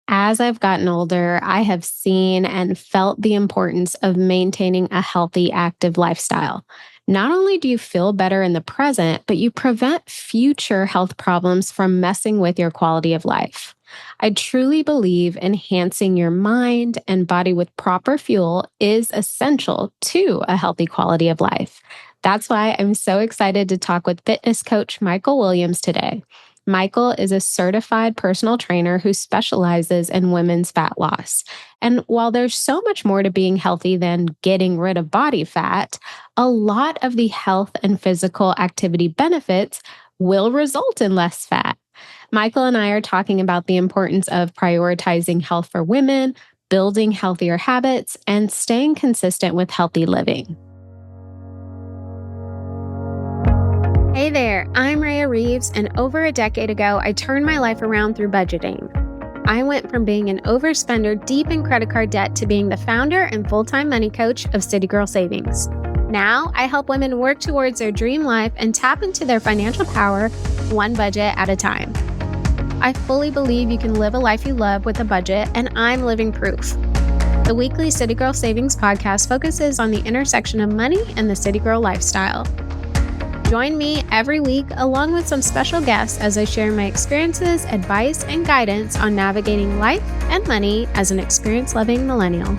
As I've gotten older, I have seen and felt the importance of maintaining a healthy, active lifestyle. Not only do you feel better in the present, but you prevent future health problems from messing with your quality of life. I truly believe enhancing your mind and body with proper fuel is essential to a healthy quality of life. That's why I'm so excited to talk with fitness coach Michael Williams today. Michael is a certified personal trainer who specializes in women's fat loss. And while there's so much more to being healthy than getting rid of body fat, a lot of the health and physical activity benefits will result in less fat. Michael and I are talking about the importance of prioritizing health for women, building healthier habits, and staying consistent with healthy living. Hey there, I'm Rhea Reeves, and over a decade ago, I turned my life around through budgeting. I went from being an overspender deep in credit card debt to being the founder and full-time money coach of City Girl Savings. Now, I help women work towards their dream life and tap into their financial power one budget at a time. I fully believe you can live a life you love with a budget, and I'm living proof. The weekly City Girl Savings podcast focuses on the intersection of money and the City Girl lifestyle. Join me every week along with some special guests as I share my experiences, advice, and guidance on navigating life and money as an experience-loving millennial.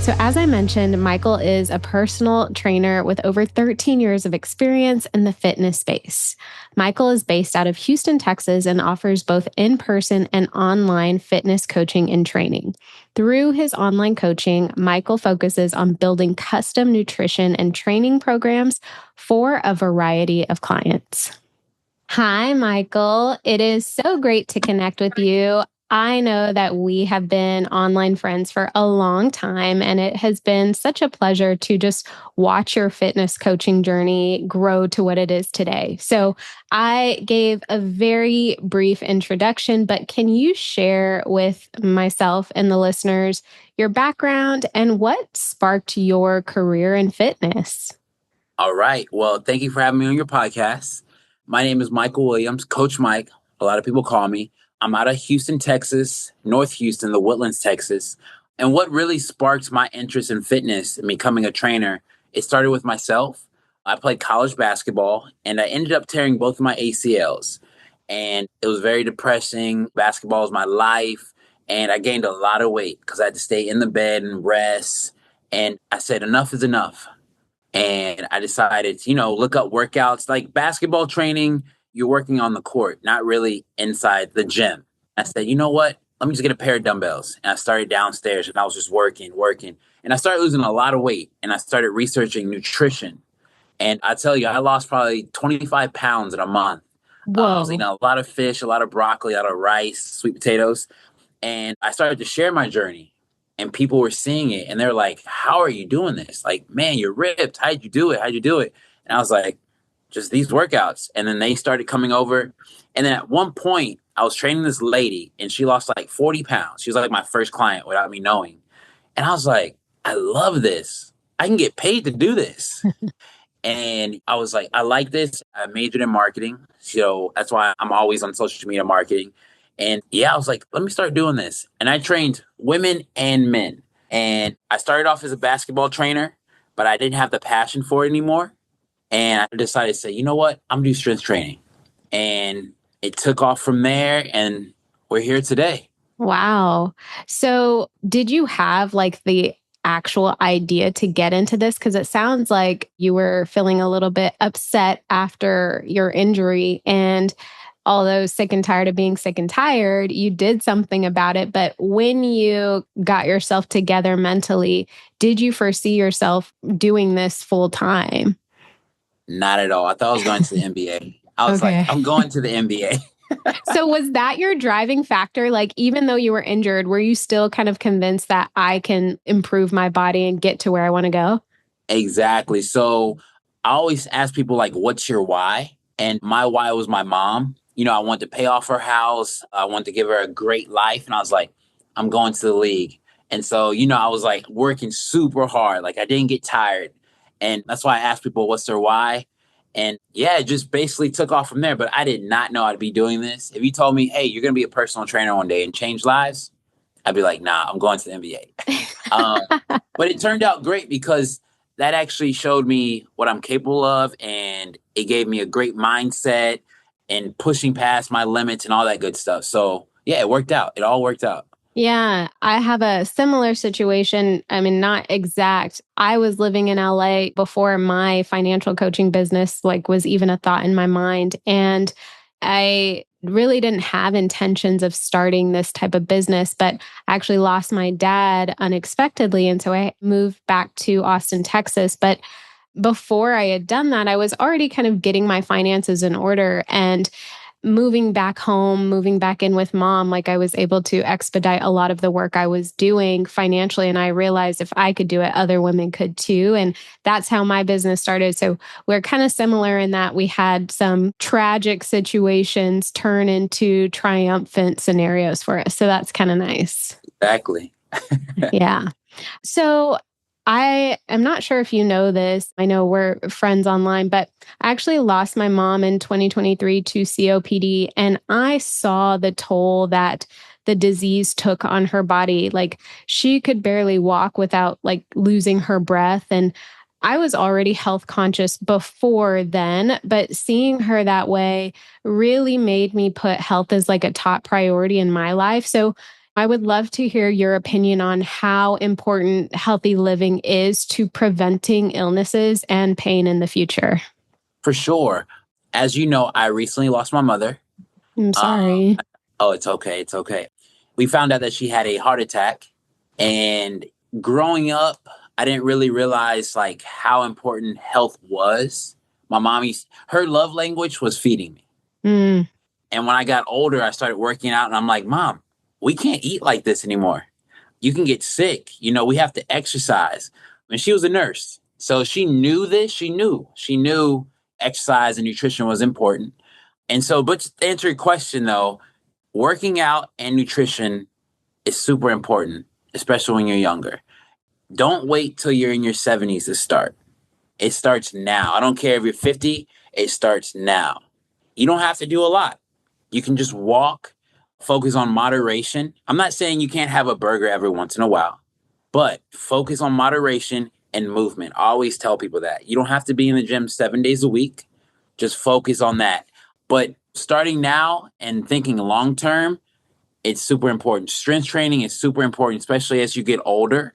So as I mentioned, Michael is a personal trainer with over 13 years of experience in the fitness space. Michael is based out of Houston, Texas, and offers both in-person and online fitness coaching and training. Through his online coaching, Michael focuses on building custom nutrition and training programs for a variety of clients. Hi, Michael. It is so great to connect with you. I know that we have been online friends for a long time, and it has been such a pleasure to just watch your fitness coaching journey grow to what it is today. So I gave a very brief introduction, but can you share with myself and the listeners your background and what sparked your career in fitness? All right. Well, thank you for having me on your podcast. My name is Michael Williams, Coach Mike. A lot of people call me. I'm out of Houston, Texas, North Houston, the Woodlands, Texas. And what really sparked my interest in fitness and becoming a trainer, it started with myself. I played college basketball and I ended up tearing both of my ACLs. And it was very depressing. Basketball was my life. And I gained a lot of weight because I had to stay in the bed and rest. And I said, enough is enough. And I decided to, look up workouts like basketball training. You're working on the court, not really inside the gym. I said, you know what? Let me just get a pair of dumbbells. And I started downstairs and I was just working. And I started losing a lot of weight and I started researching nutrition. And I tell you, I lost probably 25 pounds in a month. I was eating a lot of fish, a lot of broccoli, a lot of rice, sweet potatoes. And I started to share my journey and people were seeing it. And they're like, how are you doing this? Like, man, you're ripped. How'd you do it? And I was like, just these workouts. And then they started coming over. And then at one point I was training this lady and she lost like 40 pounds. She was like my first client without me knowing. And I was like, I love this. I can get paid to do this. And I was like, I like this. I majored in marketing. So that's why I'm always on social media marketing. And I was like, let me start doing this. And I trained women and men. And I started off as a basketball trainer, but I didn't have the passion for it anymore. And I decided to say, you know what? I'm going to do strength training. And it took off from there and we're here today. Wow. So did you have like the actual idea to get into this? Because it sounds like you were feeling a little bit upset after your injury. And although sick and tired of being sick and tired, you did something about it. But when you got yourself together mentally, did you foresee yourself doing this full time? Not at all. I thought I was going to the NBA. I was like, I'm going to the NBA. So was that your driving factor? Like, even though you were injured, were you still kind of convinced that I can improve my body and get to where I want to go? Exactly. So I always ask people like, what's your why? And my why was my mom. I wanted to pay off her house. I wanted to give her a great life. And I was like, I'm going to the league. And so, I was like working super hard. Like I didn't get tired. And that's why I ask people, what's their why? And yeah, it just basically took off from there. But I did not know I'd be doing this. If you told me, hey, you're going to be a personal trainer one day and change lives, I'd be like, nah, I'm going to the NBA. But it turned out great because that actually showed me what I'm capable of. And it gave me a great mindset and pushing past my limits and all that good stuff. So yeah, it worked out. It all worked out. Yeah, I have a similar situation. I mean, not exact. I was living in LA before my financial coaching business was even a thought in my mind, and I really didn't have intentions of starting this type of business, but I actually lost my dad unexpectedly, and so I moved back to Austin, Texas. But before I had done that, I was already kind of getting my finances in order, and moving back home, moving back in with mom, I was able to expedite a lot of the work I was doing financially. And I realized if I could do it, other women could too. And that's how my business started. So we're kind of similar in that we had some tragic situations turn into triumphant scenarios for us. So that's kind of nice. Exactly. Yeah. So I am not sure if you know this. I know we're friends online, but I actually lost my mom in 2023 to COPD, and I saw the toll that the disease took on her body. She could barely walk without losing her breath. And I was already health conscious before then, but seeing her that way really made me put health as a top priority in my life. So I would love to hear your opinion on how important healthy living is to preventing illnesses and pain in the future. For sure. As you know, I recently lost my mother. I'm Um, sorry. oh, it's okay. It's okay. We found out that she had a heart attack. And growing up, I didn't really realize how important health was. My mommy's her love language was feeding me. Mm, And when I got older, I started working out and I'm like, Mom, we can't eat like this anymore. You can get sick. We have to exercise. And she was a nurse. So she knew this. She knew exercise and nutrition was important. And so, but to answer your question though, working out and nutrition is super important, especially when you're younger. Don't wait till you're in your 70s to start. It starts now. I don't care if you're 50, it starts now. You don't have to do a lot. You can just walk, focus on moderation. I'm not saying you can't have a burger every once in a while, but focus on moderation and movement. I always tell people that. You don't have to be in the gym 7 days a week. Just focus on that. But starting now and thinking long term, it's super important. Strength training is super important, especially as you get older.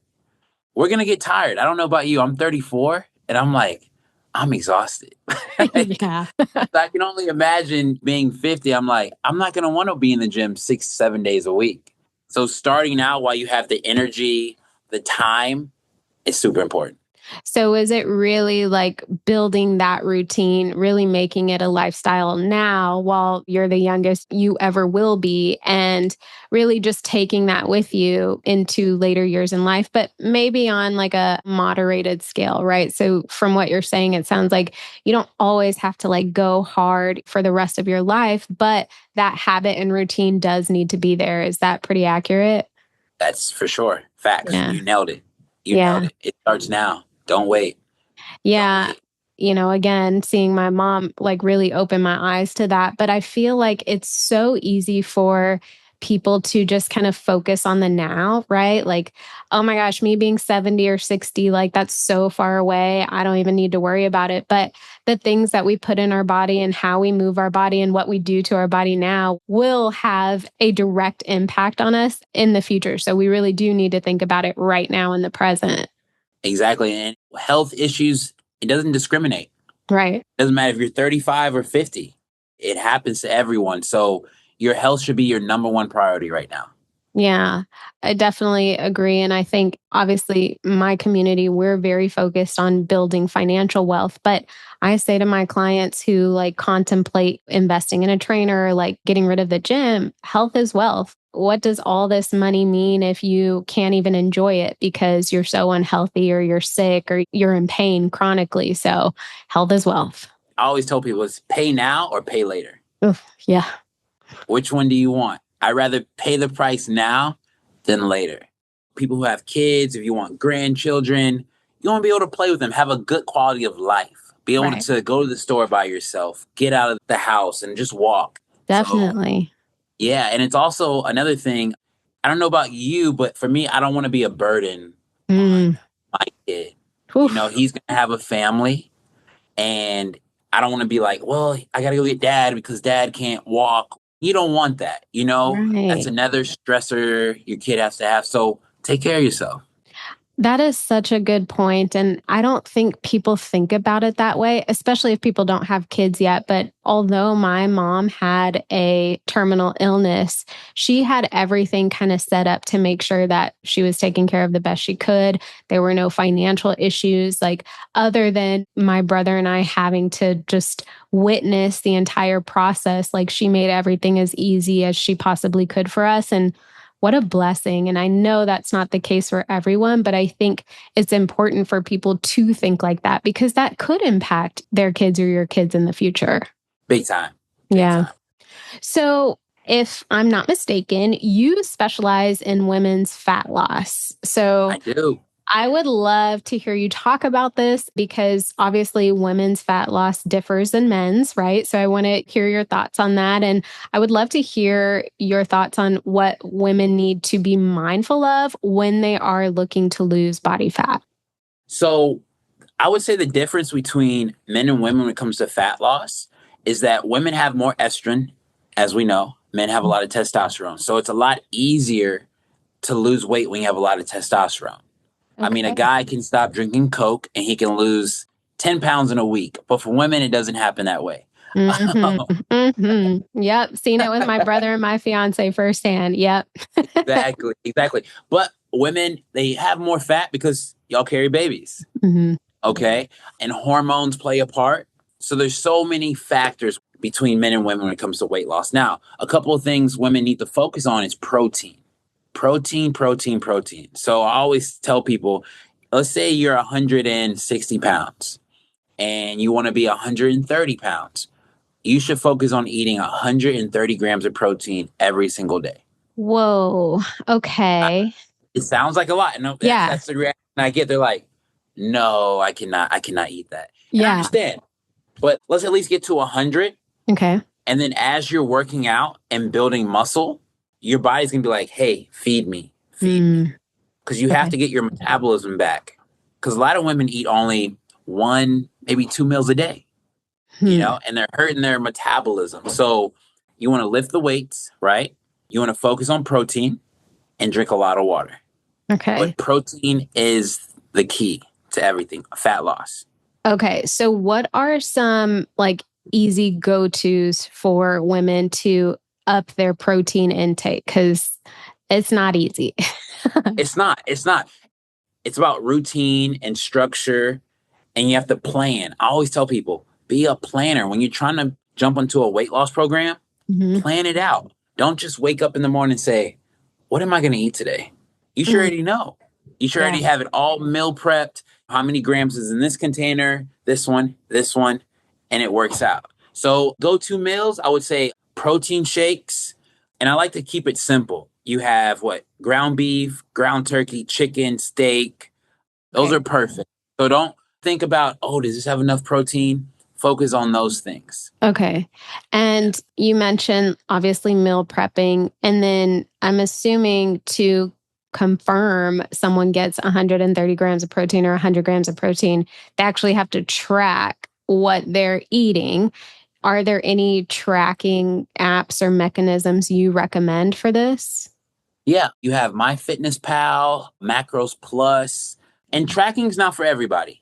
We're going to get tired. I don't know about you. I'm 34 and I'm exhausted. yeah. I can only imagine being 50. I'm like, I'm not going to want to be in the gym 6, 7 days a week. So starting out while you have the energy, the time is super important. So is it really building that routine, really making it a lifestyle now while you're the youngest you ever will be, and really just taking that with you into later years in life, but maybe on a moderated scale, right? So from what you're saying, it sounds like you don't always have to go hard for the rest of your life, but that habit and routine does need to be there. Is that pretty accurate? That's for sure. Facts. Yeah. You nailed it. You nailed Yeah. it. It starts now. Don't wait. Don't Yeah. wait. Again, seeing my mom really open my eyes to that. But I feel like it's so easy for people to just kind of focus on the now, right? Oh my gosh, me being 70 or 60, that's so far away. I don't even need to worry about it. But the things that we put in our body and how we move our body and what we do to our body now will have a direct impact on us in the future. So we really do need to think about it right now in the present. Exactly. And health issues, it doesn't discriminate. Right. It doesn't matter if you're 35 or 50. It happens to everyone. So your health should be your number one priority right now. Yeah, I definitely agree. And I think obviously my community, we're very focused on building financial wealth. But I say to my clients who contemplate investing in a trainer, getting rid of the gym, health is wealth. What does all this money mean if you can't even enjoy it because you're so unhealthy or you're sick or you're in pain chronically? So health is wealth. I always tell people it's pay now or pay later. Oof, yeah. Which one do you want? I'd rather pay the price now than later. People who have kids, if you want grandchildren, you want to be able to play with them, have a good quality of life. Be able Right. to go to the store by yourself, get out of the house and just walk. So, Definitely. yeah. And it's also another thing. I don't know about you, but for me, I don't want to be a burden on Mm. my kid. Oof. He's going to have a family, and I don't want to be like, well, I got to go get dad because dad can't walk. You don't want that. That's Right. another stressor your kid has to have. So take care of yourself. That is such a good point. And I don't think people think about it that way, especially if people don't have kids yet. But although my mom had a terminal illness, she had everything kind of set up to make sure that she was taken care of the best she could. There were no financial issues, like other than my brother and I having to just witness the entire process. Like she made everything as easy as she possibly could for us. And what a blessing. And I know that's not the case for everyone, but I think it's important for people to think like that because that could impact their kids or your kids in the future. Big time. Big Yeah. time. So, if I'm not mistaken, you specialize in women's fat loss. So, I do. I would love to hear you talk about this because obviously women's fat loss differs than men's, right? So I want to hear your thoughts on that. And I would love to hear your thoughts on what women need to be mindful of when they are looking to lose body fat. So I would say the difference between men and women when it comes to fat loss is that women have more estrogen, as we know. Men have a lot of testosterone. So it's a lot easier to lose weight when you have a lot of testosterone. I mean, a Okay. guy can stop drinking Coke and he can lose 10 pounds in a week. But for women, it doesn't happen that way. Yep. Seen it with my brother and my fiance firsthand. Yep. Exactly. Exactly. But women, they have more fat because y'all carry babies. hmm Okay. And hormones play a part. So there's so many factors between men and women when it comes to weight loss. Now, a couple of things women need to focus on is protein. Protein, protein, protein. So I always tell people, let's say you're 160 pounds and you want to be 130 pounds. You should focus on eating 130 grams of protein every single day. Whoa. I, Okay. it sounds like a lot. No, Yeah. that's the reaction I get. They're like, no, I cannot eat that. And I Yeah. understand. But let's at least get to 100. Okay. And then as you're working out and building muscle, your body's going to be like, hey, feed me. Mm, Because you have okay. to get your metabolism back. Because a lot of women eat only one, maybe 2 meals a day, Hmm. and they're hurting their metabolism. So you want to lift the weights, right? You want to focus on protein and drink a lot of water. Okay. But protein is the key to everything, fat loss. Okay. So, what are some like easy go tos for women to up their protein intake? Because it's not easy. It's not. It's about routine and structure, and you have to plan. I always tell people, be a planner. When you're trying to jump into a weight loss program, Mhm. plan it out. Don't just wake up in the morning and say, what am I going to eat today? You should Mm, already know. You should yeah. already have it all meal prepped. How many grams is in this container? This one, and it works out. So, go to meals, I would say protein shakes. And I like to keep it simple. You have what? Ground beef, ground turkey, chicken, steak. Those Okay. are perfect. So, don't think about, oh, does this have enough protein? Focus on those things. Okay. Yeah. And you mentioned obviously meal prepping. And then I'm assuming to confirm someone gets 130 grams of protein or 100 grams of protein, they actually have to track what they're eating. Are there any tracking apps or mechanisms you recommend for this? Yeah, you have MyFitnessPal, Macros Plus, and tracking's not for everybody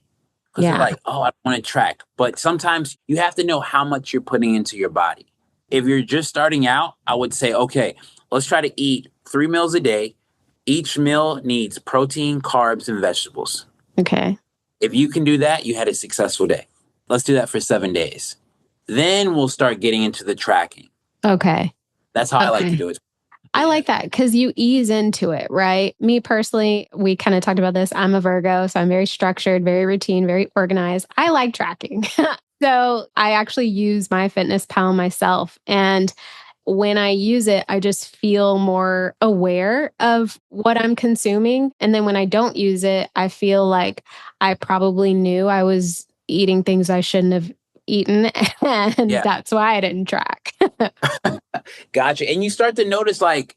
because they're Yeah. like, oh, I don't want to track. But sometimes you have to know how much you're putting into your body. If you're just starting out, I would say, okay, let's try to eat 3 meals a day. Each meal needs protein, carbs, and vegetables. Okay. If you can do that, you had a successful day. Let's do that for 7 days. Then we'll start getting into the tracking. Okay. That's how I like to Okay. do it. I Yeah. like that because you ease into it, right? Me personally, we kind of talked about this. I'm a Virgo, so I'm very structured, very routine, very organized. I like tracking. So I actually use MyFitnessPal myself. And when I use it, I just feel more aware of what I'm consuming. And then when I don't use it, I feel like I probably knew I was eating things I shouldn't have eaten. And Yeah. that's why I didn't track. Gotcha. And you start to notice, like,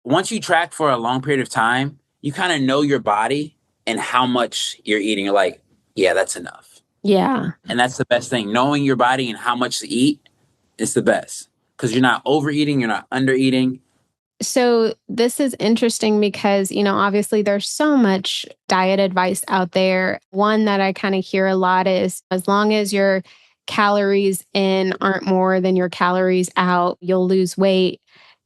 once you track for a long period of time, you kind of know your body and how much you're eating. You're like, yeah, that's enough. Yeah. And that's the best thing. Knowing your body and how much to eat is the best because you're not overeating, you're not undereating. So this is interesting because, obviously there's so much diet advice out there. One that I kind of hear a lot is as long as your calories in aren't more than your calories out, you'll lose weight.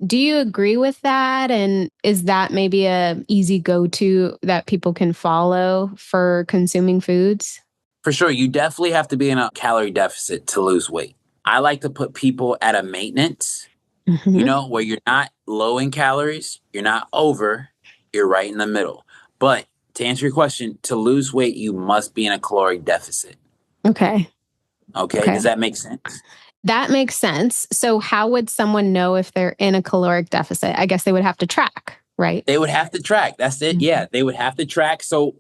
Do you agree with that? And is that maybe a easy go-to that people can follow for consuming foods? For sure, you definitely have to be in a calorie deficit to lose weight. I like to put people at a maintenance, Hmm. where you're not low in calories, you're not over, you're right in the middle. But to answer your question, to lose weight, you must be in a caloric deficit. Okay. Okay. Okay. Does that make sense? That makes sense. So how would someone know if they're in a caloric deficit? I guess they would have to track, right? They would have to track. That's it. Mhm. Yeah. They would have to track. So,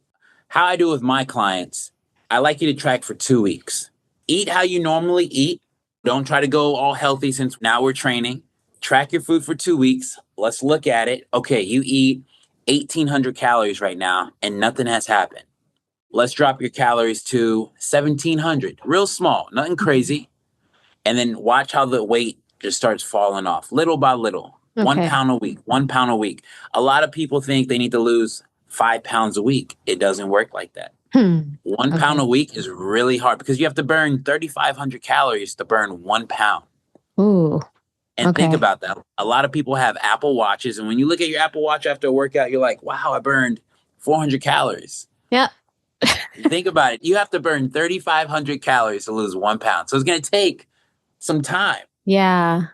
how I do with my clients, I like you to track for 2 weeks. Eat how you normally eat. Don't try to go all healthy since now we're training. Track your food for 2 weeks. Let's look at it. Okay. You eat 1,800 calories right now and nothing has happened. Let's drop your calories to 1,700, real small, nothing crazy. And then watch how the weight just starts falling off little by little. One Okay. pound a week, 1 pound a week. A lot of people think they need to lose 5 pounds a week. It doesn't work like that. Hmm. 1 pound Okay. a week is really hard because you have to burn 3,500 calories to burn 1 pound. Ooh. And think Okay. about that. A lot of people have Apple Watches. And when you look at your Apple Watch after a workout, you're like, wow, I burned 400 calories. Yep. Think about it. You have to burn 3,500 calories to lose 1 pound. So it's going to take some time. Yeah.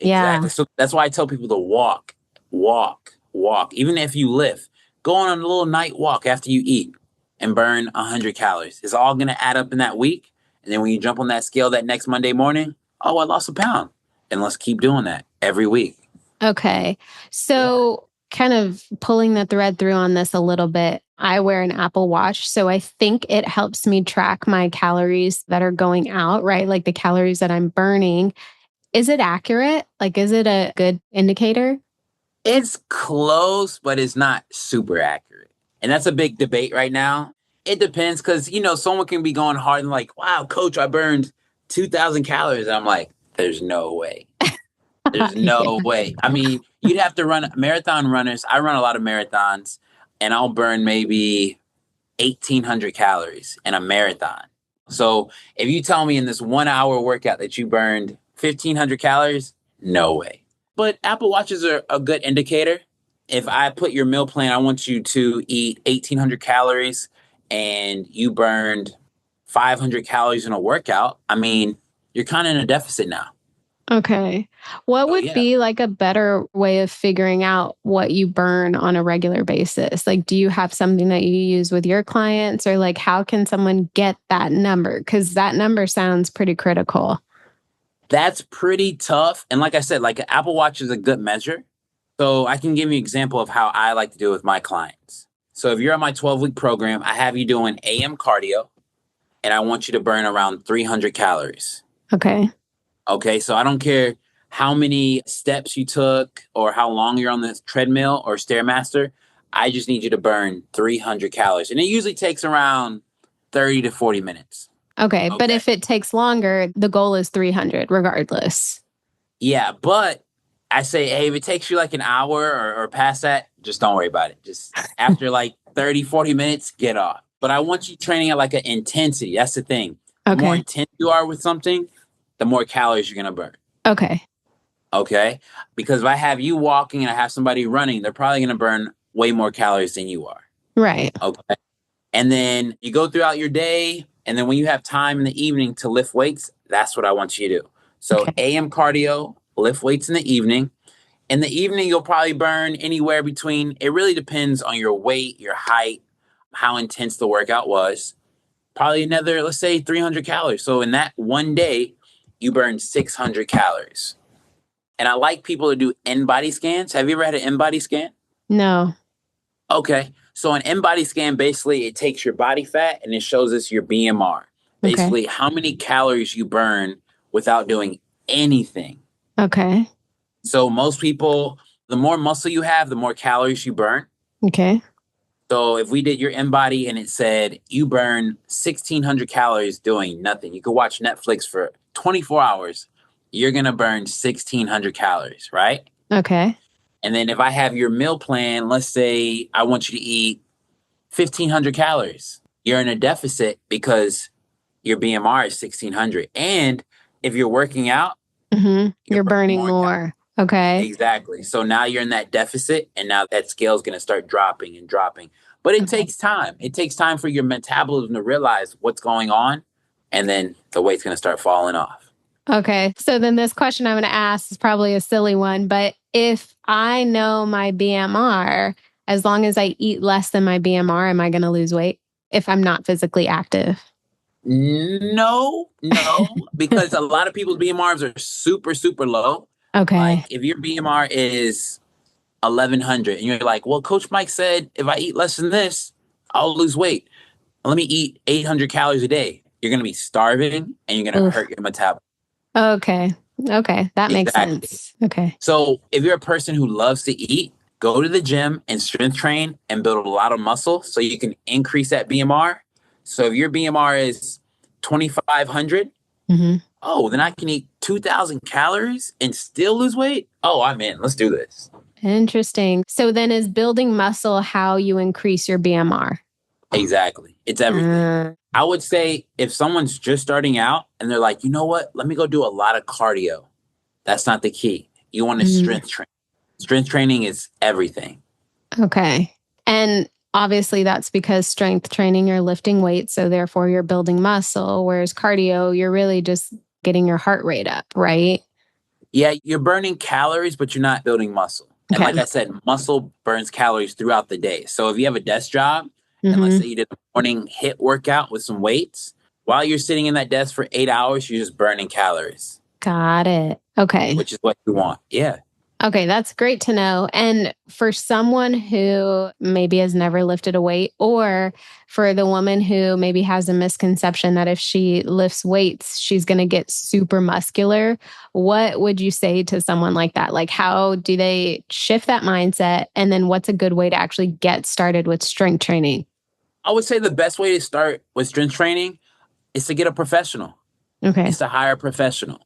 Exactly. Yeah. So that's why I tell people to walk, walk, walk. Even if you lift, go on a little night walk after you eat and burn 100 calories. It's all going to add up in that week. And then when you jump on that scale that next Monday morning, oh, I lost a pound. And let's keep doing that every week. Okay. Yeah. So, kind of pulling the thread through on this a little bit, I wear an Apple Watch. So, I think it helps me track my calories that are going out, right? Like the calories that I'm burning. Is it accurate? Like, is it a good indicator? It's close, but it's not super accurate. And that's a big debate right now. It depends because, someone can be going hard and like, wow, coach, I burned 2,000 calories. And I'm like, there's no way. There's Yeah. no way. I mean, you'd have to run marathon runners. I run a lot of marathons and I'll burn maybe 1,800 calories in a marathon. So if you tell me in this 1 hour workout that you burned 1,500 calories, no way. But Apple Watches are a good indicator. If I put your meal plan, I want you to eat 1,800 calories and you burned 500 calories in a workout. I mean, you're kind of in a deficit now. Okay. What So would yeah, be like a better way of figuring out what you burn on a regular basis? Like, do you have something that you use with your clients, or like, how can someone get that number? Because that number sounds pretty critical. that's pretty tough. And like I said, like an Apple Watch is a good measure. So I can give you an example of how I like to do it with my clients. So if you're on my 12-week program, I have you doing AM cardio and I want you to burn around 300 calories. Okay. Okay. So I don't care how many steps you took or how long you're on the treadmill or Stairmaster. I just need you to burn 300 calories. And it usually takes around 30 to 40 minutes. Okay. But Okay. if it takes longer, the goal is 300 regardless. Yeah. But I say, hey, if it takes you like an hour or past that, just don't worry about it. Just after like 30, 40 minutes, get off. But I want you training at like an intensity. That's the thing. The more Okay. intense you are with something, the more calories you're going to burn. Okay. Okay. Because if I have you walking and I have somebody running, they're probably going to burn way more calories than you are. Right. Okay. And then you go throughout your day. And then when you have time in the evening to lift weights, that's what I want you to do. So Okay. AM cardio, lift weights in the evening. In the evening, you'll probably burn anywhere between, it really depends on your weight, your height, how intense the workout was. Probably another, let's say 300 calories. So in that one day, you burn 600 calories. And I like people to do in-body scans. Have you ever had an in-body scan? No. Okay. So an in-body scan, basically, it takes your body fat and it shows us your BMR. Okay. Basically, how many calories you burn without doing anything. Okay. So most people, the more muscle you have, the more calories you burn. Okay. So if we did your InBody and it said you burn 1,600 calories doing nothing, you could watch Netflix for 24 hours. You're going to burn 1,600 calories, right? Okay. And then if I have your meal plan, let's say I want you to eat 1,500 calories. You're in a deficit because your BMR is 1,600. And if you're working out, you're You're burning burning more calories. more. Okay. Exactly. So now you're in that deficit, and now that scale is going to start dropping and dropping. But it Okay. takes time. It takes time for your metabolism to realize what's going on, and then the weight's going to start falling off. Okay. So then this question I'm going to ask is probably a silly one, but if I know my BMR, as long as I eat less than my BMR, am I going to lose weight if I'm not physically active? No, because a lot of people's BMRs are super, super low. Okay. Like if your BMR is 1,100 and you're like, well, Coach Mike said if I eat less than this, I'll lose weight. Let me eat 800 calories a day. You're going to be starving and you're going to Oof. hurt your metabolism. Okay. Okay. That makes Exactly. sense. Okay. So if you're a person who loves to eat, go to the gym and strength train and build a lot of muscle so you can increase that BMR. So if your BMR is 2,500, oh, then I can eat 2,000 calories and still lose weight. Oh, I'm in. Let's do this. Interesting. So then is building muscle how you increase your BMR? Exactly. It's everything. I would say if someone's just starting out and they're like, you know what? Let me go do a lot of cardio. That's not the key. You want to strength train. Strength training is everything. Okay. And obviously that's because strength training, you're lifting weights. So therefore you're building muscle. Whereas cardio, you're really just getting your heart rate up, right? Yeah, you're burning calories, but you're not building muscle. And like I said, muscle burns calories throughout the day. So if you have a desk job, and let's say you did a morning HIIT workout with some weights, while you're sitting in that desk for 8 hours, you're just burning calories. Got it. Okay. Which is what you want. Yeah. Okay, that's great to know. And for someone who maybe has never lifted a weight, or for the woman who maybe has a misconception that if she lifts weights, she's going to get super muscular, what would you say to someone like that? Like, how do they shift that mindset? And then what's a good way to actually get started with strength training? I would say the best way to start with strength training is to get a professional. Okay. It's to hire a professional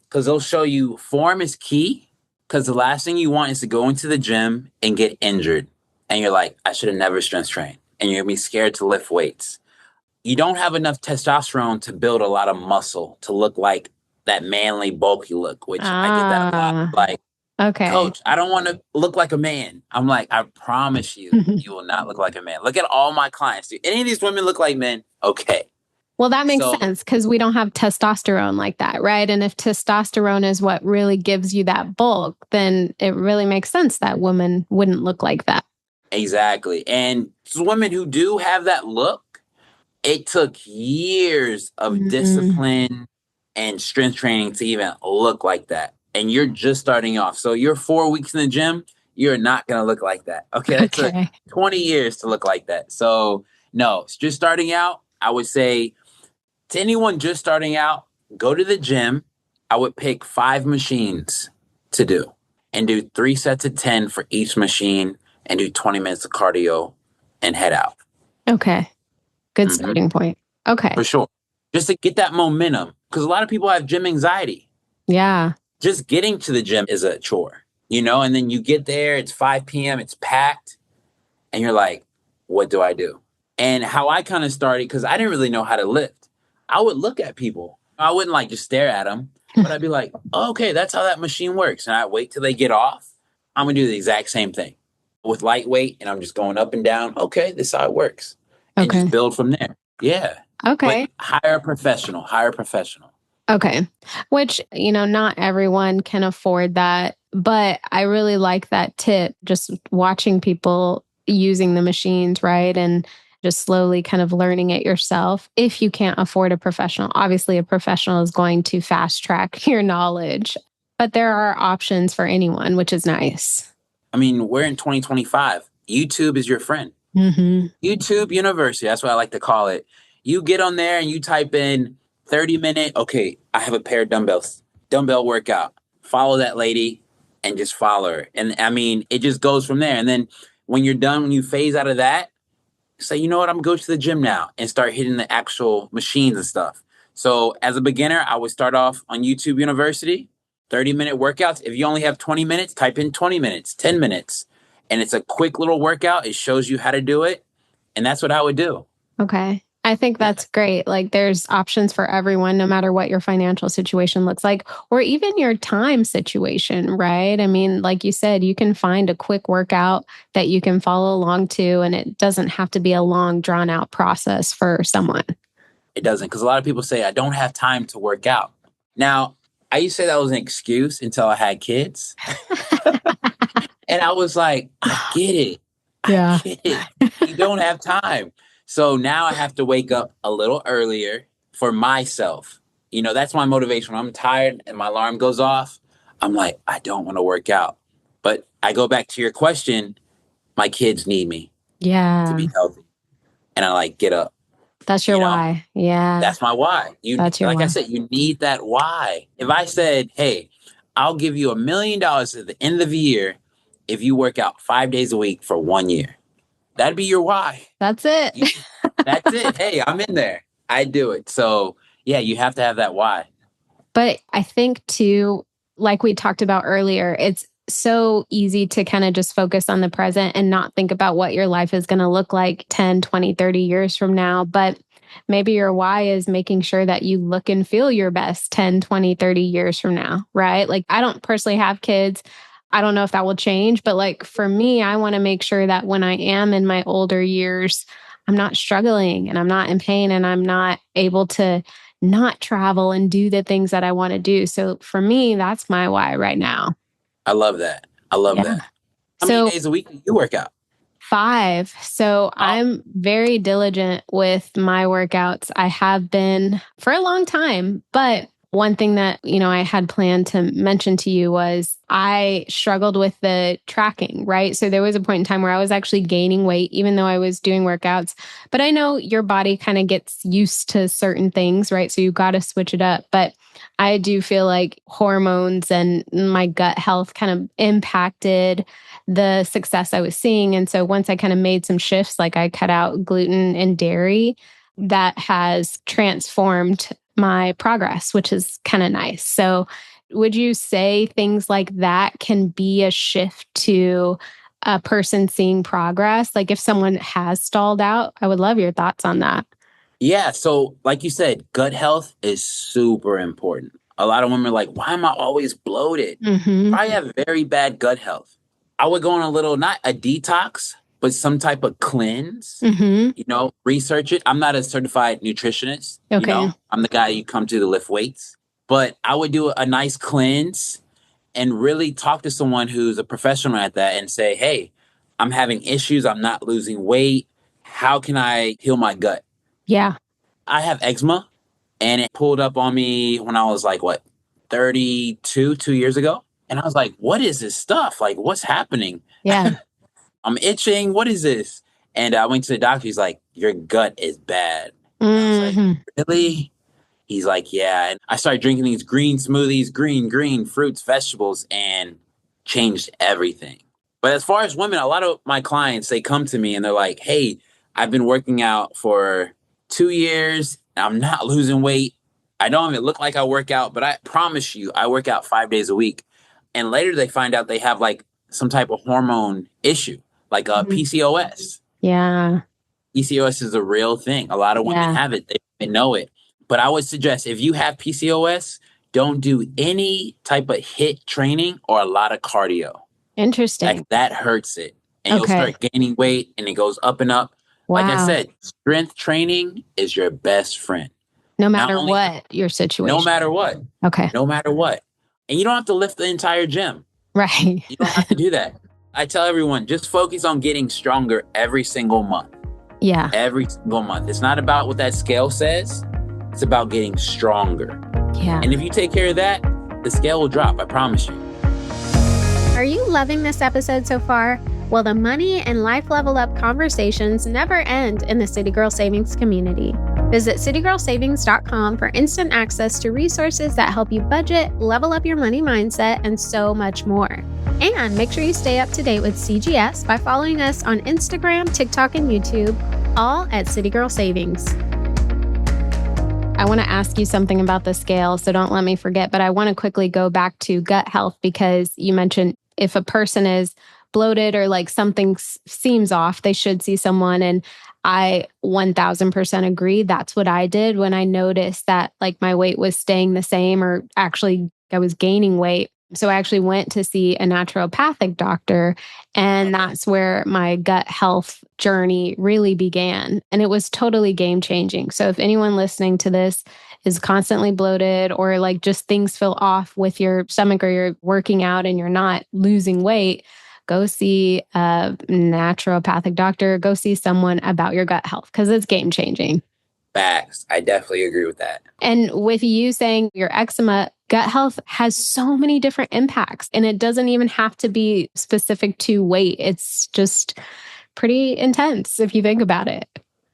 because they'll show you form is key. Because the last thing you want is to go into the gym and get injured. And you're like, I should have never strength trained. And you're going to be scared to lift weights. You don't have enough testosterone to build a lot of muscle to look like that manly, bulky look, which I get that a lot. Like, okay, Coach, I don't want to look like a man. I'm like, I promise you, you will not look like a man. Look at all my clients. Do any of these women look like men? Okay. Well, that makes sense because we don't have testosterone like that, right? And if testosterone is what really gives you that bulk, then it really makes sense that women wouldn't look like that. Exactly. And women who do have that look, it took years of discipline and strength training to even look like that. And you're just starting off. So you're 4 weeks in the gym, you're not going to look like that. Okay. It took 20 years to look like that. So no, just starting out, I would say, to anyone just starting out, go to the gym. I would pick 5 machines to do and do 3 sets of 10 for each machine and do 20 minutes of cardio and head out. Okay. Good starting point. Okay. For sure. Just to get that momentum because a lot of people have gym anxiety. Yeah. Just getting to the gym is a chore, and then you get there, it's 5 p.m., it's packed, and you're like, what do I do? And how I kind of started, because I didn't really know how to lift. I would look at people. I wouldn't like just stare at them, but I'd be like, oh, okay, that's how that machine works. And I wait till they get off. I'm going to do the exact same thing with lightweight. And I'm just going up and down. Okay, this is how it works. And just build from there. Yeah. Okay. But hire a professional. Okay. Which, not everyone can afford that. But I really like that tip, just watching people using the machines, right? And just slowly kind of learning it yourself if you can't afford a professional. Obviously, a professional is going to fast track your knowledge, but there are options for anyone, which is nice. I mean, we're in 2025. YouTube is your friend. YouTube University. That's what I like to call it. You get on there and you type in 30-minute, okay, I have a pair of dumbbells, dumbbell workout. Follow that lady and just follow her. And I mean, it just goes from there. And then when you're done, when you phase out of that, say, you know what, I'm going to go to the gym now and start hitting the actual machines and stuff. So as a beginner, I would start off on YouTube University, 30-minute workouts. If you only have 20 minutes, type in 20 minutes, 10 minutes. And it's a quick little workout. It shows you how to do it. And that's what I would do. Okay. I think that's great. Like there's options for everyone, no matter what your financial situation looks like, or even your time situation, right? I mean, like you said, you can find a quick workout that you can follow along to, and it doesn't have to be a long, drawn out process for someone. It doesn't, because a lot of people say, I don't have time to work out. Now, I used to say that was an excuse until I had kids. And I was like, I get it. Yeah. I get it. You don't have time. So now I have to wake up a little earlier for myself. You know, that's my motivation. When I'm tired and my alarm goes off, I'm like, I don't want to work out. But I go back to your question. My kids need me to be healthy. And I like get up. That's your why. Yeah. That's my why. That's your why. I said, you need that why. If I said, hey, I'll give you $1 million at the end of the year if you work out 5 days a week for 1 year. That'd be your why. That's it. That's it. Hey, I'm in there. I do it. So yeah, you have to have that why. But I think too, like we talked about earlier, it's so easy to kind of just focus on the present and not think about what your life is going to look like 10, 20, 30 years from now. But maybe your why is making sure that you look and feel your best 10, 20, 30 years from now, right? Like I don't personally have kids. I don't know if that will change, but like for me, I want to make sure that when I am in my older years, I'm not struggling and I'm not in pain and I'm not able to not travel and do the things that I want to do. So for me, that's my why right now. I love that. I love that. How many days a week do you work out? 5. So I'm very diligent with my workouts. I have been for a long time, but one thing that, I had planned to mention to you was I struggled with the tracking, right? So there was a point in time where I was actually gaining weight, even though I was doing workouts. But I know your body kind of gets used to certain things, right? So you got to switch it up. But I do feel like hormones and my gut health kind of impacted the success I was seeing. And so once I kind of made some shifts, like I cut out gluten and dairy, that has transformed my progress, which is kind of nice. So would you say things like that can be a shift to a person seeing progress? Like if someone has stalled out, I would love your thoughts on that. Yeah. So like you said, gut health is super important. A lot of women are like, why am I always bloated? I have very bad gut health. I would go on a little, not a detox, but some type of cleanse, research it. I'm not a certified nutritionist. Okay. I'm the guy you come to lift weights, but I would do a nice cleanse and really talk to someone who's a professional at that and say, hey, I'm having issues. I'm not losing weight. How can I heal my gut? Yeah. I have eczema and it pulled up on me when I was like, 32, 2 years ago. And I was like, what is this stuff? Like, what's happening? Yeah. I'm itching. What is this? And I went to the doctor. He's like, your gut is bad. I was like, really? He's like, yeah. And I started drinking these green smoothies, green fruits, vegetables, and changed everything. But as far as women, a lot of my clients, they come to me and they're like, hey, I've been working out for 2 years. I'm not losing weight. I don't even look like I work out, but I promise you, I work out 5 days a week. And later they find out they have like some type of hormone issue. Like PCOS. Yeah. PCOS is a real thing. A lot of women have it. They know it. But I would suggest if you have PCOS, don't do any type of HIIT training or a lot of cardio. Interesting. Like that hurts it. And you'll start gaining weight and it goes up and up. Wow. Like I said, strength training is your best friend. No matter what your situation. No matter what. Okay. No matter what. And you don't have to lift the entire gym. Right. You don't have to do that. I tell everyone, just focus on getting stronger every single month. Yeah. Every single month. It's not about what that scale says. It's about getting stronger. Yeah. And if you take care of that, the scale will drop. I promise you. Are you loving this episode so far? Well, the money and life level up conversations never end in the City Girl Savings community. Visit citygirlsavings.com for instant access to resources that help you budget, level up your money mindset, and so much more. And make sure you stay up to date with CGS by following us on Instagram, TikTok, and YouTube, all at City Girl Savings. I want to ask you something about the scale, so don't let me forget, but I want to quickly go back to gut health because you mentioned if a person is bloated or like something seems off, they should see someone. And I 1000% agree. That's what I did when I noticed that like my weight was staying the same or actually I was gaining weight. So I actually went to see a naturopathic doctor, and that's where my gut health journey really began. And it was totally game changing. So if anyone listening to this is constantly bloated or like just things feel off with your stomach or you're working out and you're not losing weight, go see a naturopathic doctor, go see someone about your gut health because it's game changing. Facts. I definitely agree with that. And with you saying your eczema, gut health has so many different impacts, and it doesn't even have to be specific to weight. It's just pretty intense if you think about it.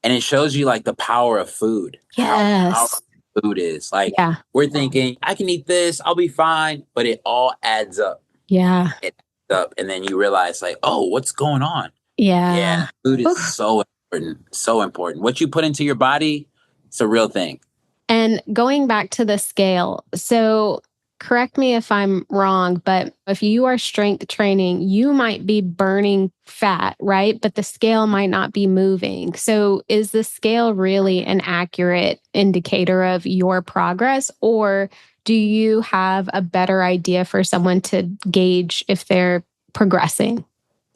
And it shows you like the power of food. Yes. How powerful food is. Like we're thinking, I can eat this, I'll be fine, but it all adds up. Yeah. It adds up. And then you realize like, oh, what's going on? Yeah. Yeah. Food is so important. So important. What you put into your body, it's a real thing. And going back to the scale, so correct me if I'm wrong, but if you are strength training, you might be burning fat, right? But the scale might not be moving. So is the scale really an accurate indicator of your progress, or do you have a better idea for someone to gauge if they're progressing?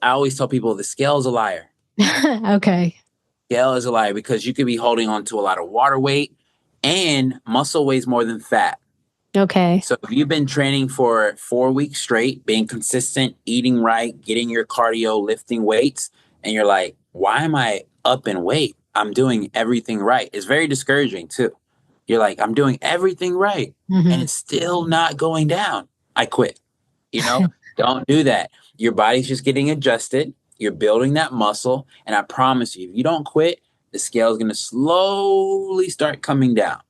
I always tell people the scale is a liar. Okay. Scale is a liar because you could be holding on to a lot of water weight, and muscle weighs more than fat. Okay. So if you've been training for 4 weeks straight, being consistent, eating right, getting your cardio, lifting weights, and you're like, why am I up in weight? I'm doing everything right. It's very discouraging too. You're like, I'm doing everything right, and it's still not going down. I quit. Don't do that. Your body's just getting adjusted. You're building that muscle. And I promise you, if you don't quit, the scale is going to slowly start coming down.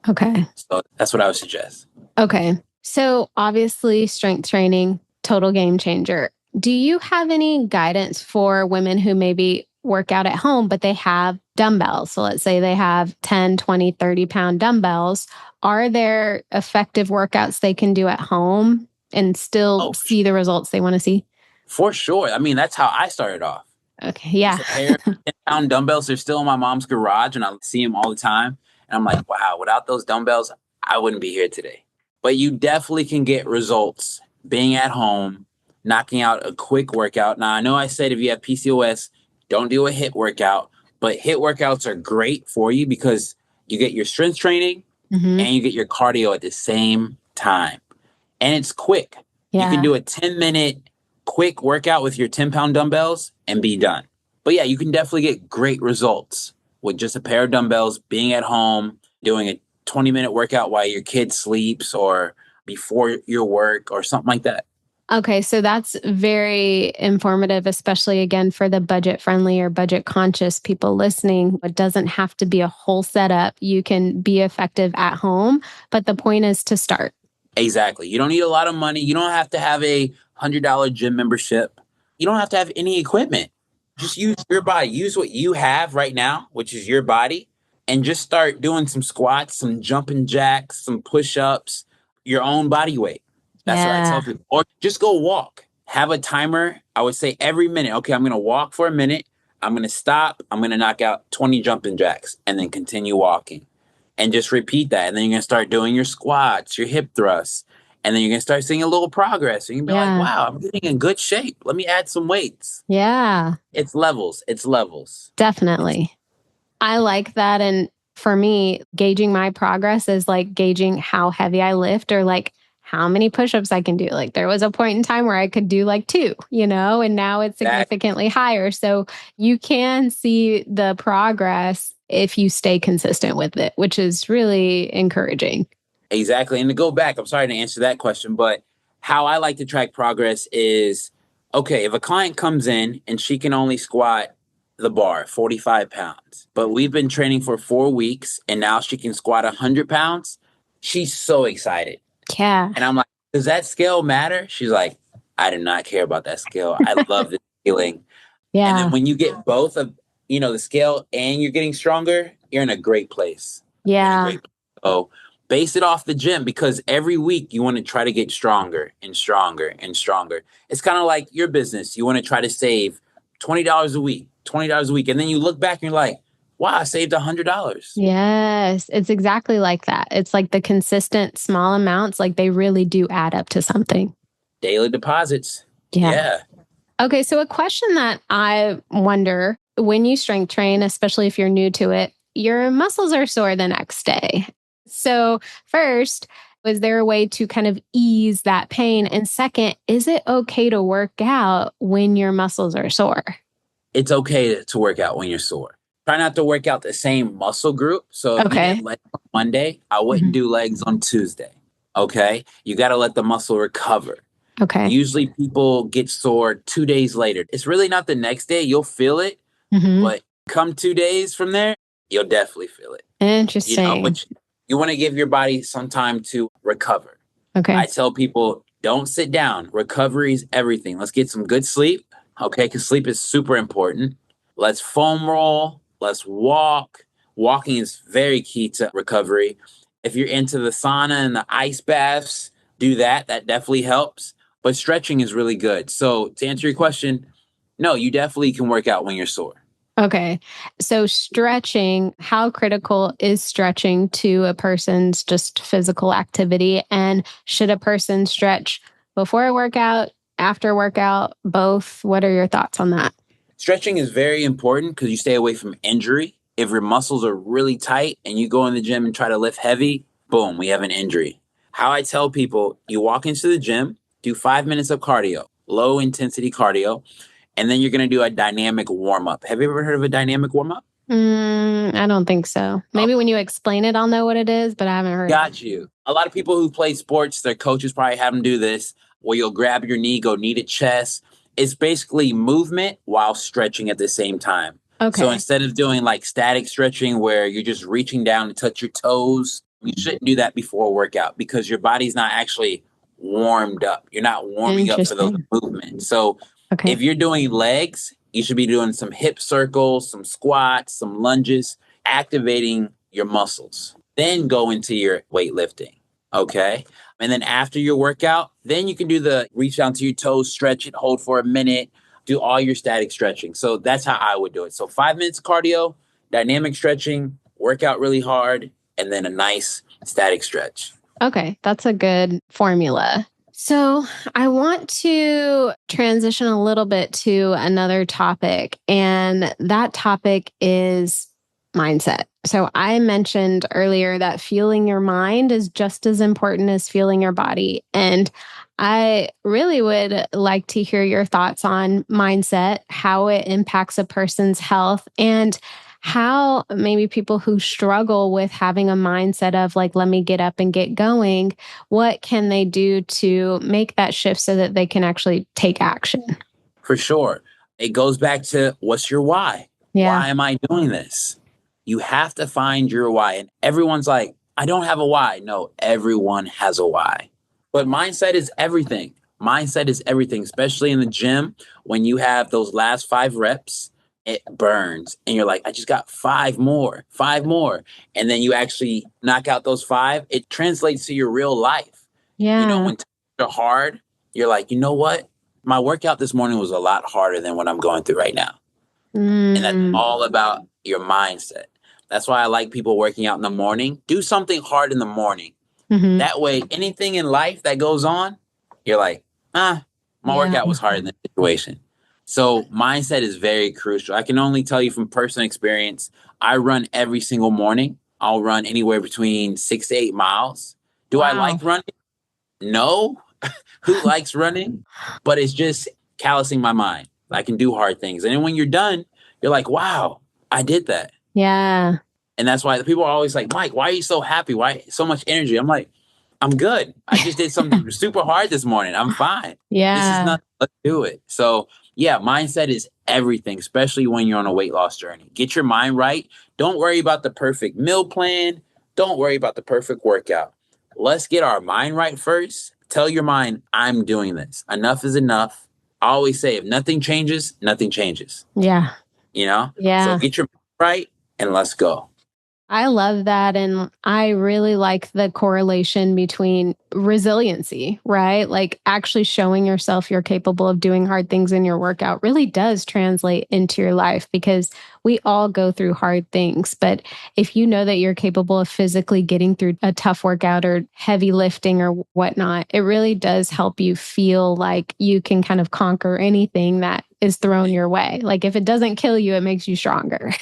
Okay. So that's what I would suggest. Okay. So obviously strength training, total game changer. Do you have any guidance for women who maybe work out at home, but they have dumbbells? So let's say they have 10, 20, 30-pound dumbbells. Are there effective workouts they can do at home and still see the results they want to see? For sure. I mean, that's how I started off. Okay. Yeah. Just a pair of 10-pound dumbbells. They're still in my mom's garage, and I see them all the time. And I'm like, wow, without those dumbbells, I wouldn't be here today. But you definitely can get results being at home, knocking out a quick workout. Now, I know I said if you have PCOS, don't do a HIIT workout, but HIIT workouts are great for you because you get your strength training and you get your cardio at the same time. And it's quick. Yeah. You can do a 10-minute quick workout with your 10-pound dumbbells and be done. But yeah, you can definitely get great results with just a pair of dumbbells, being at home, doing a 20-minute workout while your kid sleeps or before your work or something like that. Okay, so that's very informative, especially again for the budget-friendly or budget-conscious people listening. It doesn't have to be a whole setup. You can be effective at home, but the point is to start. Exactly. You don't need a lot of money. You don't have to have a $100 gym membership. You don't have to have any equipment. Just use your body. Use what you have right now, which is your body, and just start doing some squats, some jumping jacks, some push-ups, your own body weight. That's what I tell people. Or just go walk. Have a timer. I would say every minute, okay, I'm going to walk for a minute. I'm going to stop. I'm going to knock out 20 jumping jacks and then continue walking. And just repeat that. And then you're going to start doing your squats, your hip thrusts. And then you're going to start seeing a little progress. And you're going to be like, wow, I'm getting in good shape. Let me add some weights. Yeah. It's levels. It's levels. Definitely. I like that. And for me, gauging my progress is like gauging how heavy I lift or like how many push-ups I can do. Like there was a point in time where I could do like 2, and now it's significantly higher. So you can see the progress if you stay consistent with it, which is really encouraging. Exactly. And to go back, I'm sorry to answer that question, but how I like to track progress is, okay, if a client comes in and she can only squat the bar, 45 pounds. But we've been training for 4 weeks and now she can squat 100 pounds. She's so excited. Yeah. And I'm like, does that scale matter? She's like, I do not care about that scale. I love this feeling. Yeah. And then when you get both of, the scale and you're getting stronger, you're in a great place. Yeah. So base it off the gym because every week you want to try to get stronger and stronger and stronger. It's kind of like your business. You want to try to save $20 a week, $20 a week. And then you look back and you're like, wow, I saved $100. Yes, it's exactly like that. It's like the consistent small amounts, like they really do add up to something. Daily deposits. Yeah. Okay, so a question that I wonder when you strength train, especially if you're new to it, your muscles are sore the next day. So, first, was there a way to kind of ease that pain? And second, is it okay to work out when your muscles are sore? It's okay to work out when you're sore. Try not to work out the same muscle group. So if you did legs on Monday, I wouldn't do legs on Tuesday. Okay. You got to let the muscle recover. Okay. Usually people get sore 2 days later. It's really not the next day. You'll feel it. But come 2 days from there, you'll definitely feel it. Interesting. Which you want to give your body some time to recover. Okay. I tell people, don't sit down. Recovery is everything. Let's get some good sleep. Okay. Because sleep is super important. Let's foam roll. Let's walk. Walking is very key to recovery. If you're into the sauna and the ice baths, do that. That definitely helps. But stretching is really good. So to answer your question, no, you definitely can work out when you're sore. Okay. So stretching, how critical is stretching to a person's just physical activity? And should a person stretch before a workout, after a workout, both? What are your thoughts on that? Stretching is very important because you stay away from injury. If your muscles are really tight and you go in the gym and try to lift heavy, boom, we have an injury. How I tell people, you walk into the gym, do 5 minutes of cardio, low intensity cardio, and then you're going to do a dynamic warm-up. Have you ever heard of a dynamic warm-up? I don't think so. Maybe when you explain it, I'll know what it is, but I haven't heard. Got you. A lot of people who play sports, their coaches probably have them do this, where you'll grab your knee, go knee to chest. It's basically movement while stretching at the same time. Okay. So instead of doing like static stretching where you're just reaching down to touch your toes, you shouldn't do that before a workout because your body's not actually warmed up. You're not warming up for those movements. So if you're doing legs, you should be doing some hip circles, some squats, some lunges, activating your muscles. Then go into your weightlifting. Okay. And then after your workout, then you can do the reach down to your toes, stretch it, hold for a minute, do all your static stretching. So that's how I would do it. So 5 minutes cardio, dynamic stretching, work out really hard, and then a nice static stretch. Okay. That's a good formula. So I want to transition a little bit to another topic, and that topic is mindset. So I mentioned earlier that fueling your mind is just as important as fueling your body. And I really would like to hear your thoughts on mindset, how it impacts a person's health, and how maybe people who struggle with having a mindset of like, let me get up and get going, what can they do to make that shift so that they can actually take action? For sure. It goes back to what's your why? Yeah. Why am I doing this? You have to find your why. And everyone's like, I don't have a why. No, everyone has a why. But mindset is everything. Mindset is everything, especially in the gym. When you have those last 5 reps, it burns. And you're like, I just got 5 more. And then you actually knock out those 5. It translates to your real life. Yeah. When times are hard, you're like, you know what? My workout this morning was a lot harder than what I'm going through right now. And that's all about your mindset. That's why I like people working out in the morning. Do something hard in the morning. That way, anything in life that goes on, you're like, my workout was harder than the situation. So mindset is very crucial. I can only tell you from personal experience, I run every single morning. I'll run anywhere between 6 to 8 miles. Do I like running? No. Who likes running? But it's just callousing my mind. I can do hard things. And then when you're done, you're like, wow, I did that. Yeah. And that's why the people are always like, Mike, why are you so happy? Why so much energy? I'm like, I'm good. I just did something super hard this morning. I'm fine. Yeah. This is nothing. Let's do it. So Yeah, mindset is everything, especially when you're on a weight loss journey. Get your mind right. Don't worry about the perfect meal plan. Don't worry about the perfect workout. Let's get our mind right first. Tell your mind, I'm doing this. Enough is enough. I always say, if nothing changes, nothing changes. Yeah. You know? So Yeah. get your mind right and let's go. I love that. And I really like the correlation between resiliency, right? Like actually showing yourself you're capable of doing hard things in your workout really does translate into your life because we all go through hard things. But if you know that you're capable of physically getting through a tough workout or heavy lifting or whatnot, it really does help you feel like you can kind of conquer anything that is thrown your way. Like if it doesn't kill you, it makes you stronger.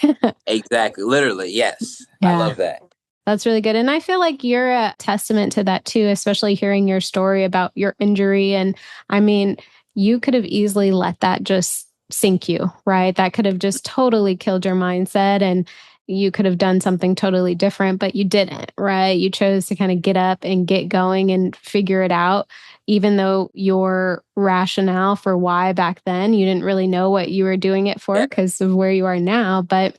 Exactly. Literally. Yes. I Yeah. love that. That's really good. And I feel like you're a testament to that too, especially hearing your story about your injury. And I mean, you could have easily let that just sink you, right? That could have just totally killed your mindset and you could have done something totally different, but you didn't, right? You chose to kind of get up and get going and figure it out, even though your rationale for why back then you didn't really know what you were doing it for Yeah. because of where you are now. But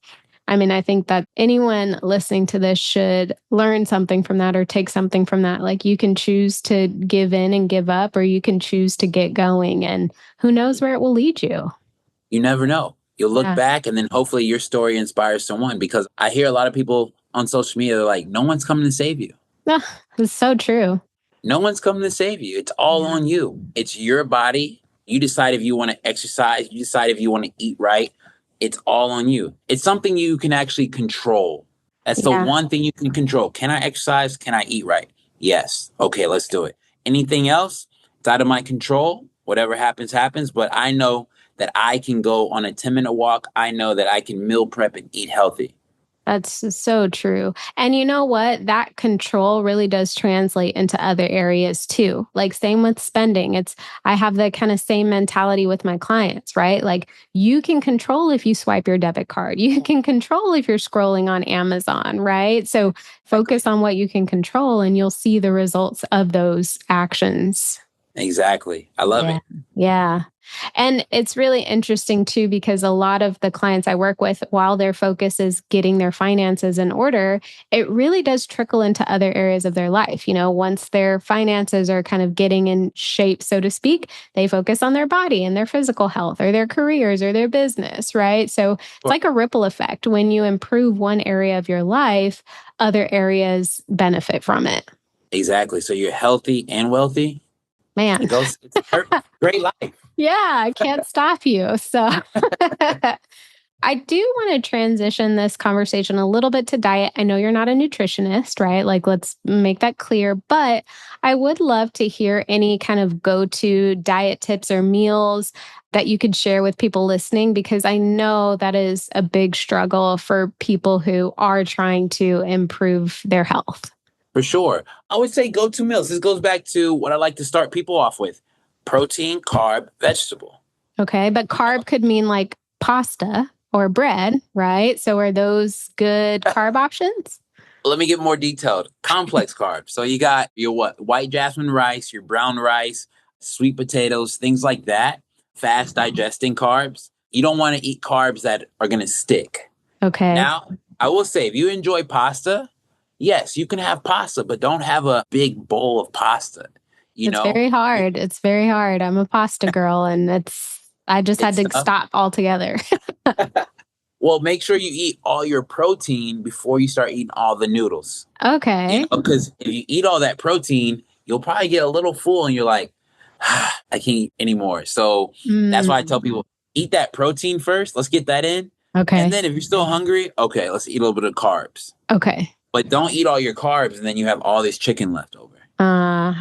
I mean, I think that anyone listening to this should learn something from that or take something from that. Like you can choose to give in and give up, or you can choose to get going, and who knows where it will lead you. You never know. You'll look Yeah. back and then hopefully your story inspires someone because I hear a lot of people on social media, they're like, no one's coming to save you. Ah, it's so true. No one's coming to save you. It's all Yeah. on you. It's your body. You decide if you want to exercise. You decide if you want to eat right. It's all on you. It's something you can actually control. That's the Yeah. one thing you can control. Can I exercise? Can I eat right? Yes. Okay, let's do it. Anything else? It's out of my control. Whatever happens, happens. But I know that I can go on a 10-minute walk. I know that I can meal prep and eat healthy. That's so true. And you know what? That control really does translate into other areas too. Like, same with spending. I have the kind of same mentality with my clients, right? Like, you can control if you swipe your debit card, you can control if you're scrolling on Amazon, right? So, focus on what you can control and you'll see the results of those actions. Exactly. I love Yeah. it. Yeah. And it's really interesting too, because a lot of the clients I work with, while their focus is getting their finances in order, it really does trickle into other areas of their life. You know, once their finances are kind of getting in shape, so to speak, they focus on their body and their physical health or their careers or their business, right? So it's like a ripple effect. When you improve one area of your life, other areas benefit from it. Exactly. So you're healthy and wealthy. Man. It goes, it's a great life. Yeah, I can't stop you. So I do want to transition this conversation a little bit to diet. I know you're not a nutritionist, right? Like, let's make that clear. But I would love to hear any kind of go to diet tips or meals that you could share with people listening, because I know that is a big struggle for people who are trying to improve their health. For sure. I would say go to meals. This goes back to what I like to start people off with: protein, carb, vegetable. Okay. But carb could mean like pasta or bread, right? So are those good carb options? Let me get more detailed. Complex carbs. So you got your what? White jasmine rice, your brown rice, sweet potatoes, things like that. Fast digesting carbs. You don't want to eat carbs that are going to stick. Okay. Now, I will say if you enjoy pasta, yes, you can have pasta, but don't have a big bowl of pasta. You It's know, very hard. It's very hard. I'm a pasta girl and I just had it's to tough. stop altogether. Well, make sure you eat all your protein before you start eating all the noodles. Okay. Because if you eat all that protein, you'll probably get a little full and you're like, I can't eat anymore. So that's why I tell Mm, people eat that protein first. Let's get that in. And okay. then if you're still hungry, okay, let's eat a little bit of carbs. Okay. But don't eat all your carbs and then you have all this chicken left over.